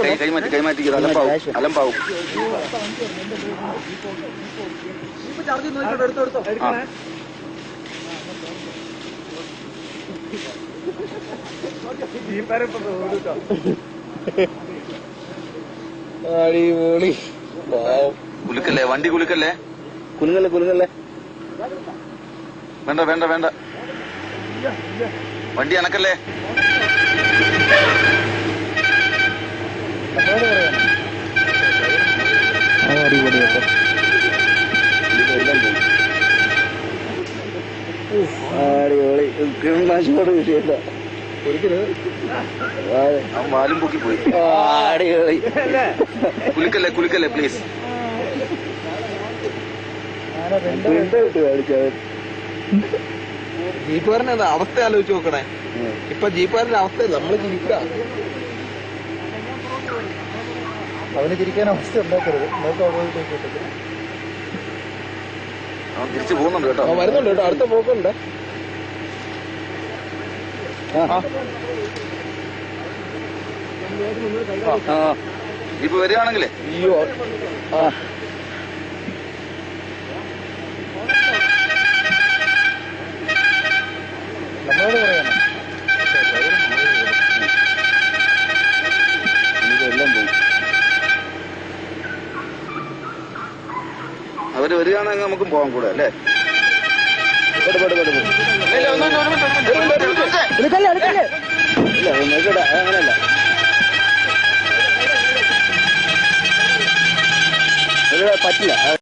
കൈമാറ്റി അലമ്പാവും. അടിപൊളി. കുലുക്കല്ലേ, വണ്ടി കുലുക്കല്ലേ, കുലുങ്ങല്ലേ. വേണ്ട വണ്ടി അനക്കല്ലേ. അടിപൊളി കേട്ടോ. അടിപൊളി. കീഴ്നാശോട് കിട്ടിയല്ല അവൻ വാലും പൊക്കി പോയി. അടിപൊളി. കുലുക്കല്ലേ പ്ലീസ്. ജീപ്പുകാരൻ്റെ അവസ്ഥ ആലോചിച്ച് നോക്കണേ. ഇപ്പൊ ജീപ്പുകാരന്റെ അവസ്ഥ നമ്മള് ജീവിക്കാം. അവന് ചിരിക്കാൻ അവസ്ഥ ഉണ്ടാക്കരുത്. അവൻ തിരിച്ചു പോകുന്നുണ്ട് കേട്ടോ. വരുന്നുണ്ട് കേട്ടോ. അടുത്ത പോക്കുണ്ട്. ഇപ്പൊ വരികയാണെങ്കിലേ അയ്യോ. നമ്മളോട് പറയണം. എല്ലാം പോയി. അവര് വരികയാണെങ്കിൽ നമുക്കും പോകാൻ കൂടെ അല്ലേ. അങ്ങനല്ല. പറ്റില്ല.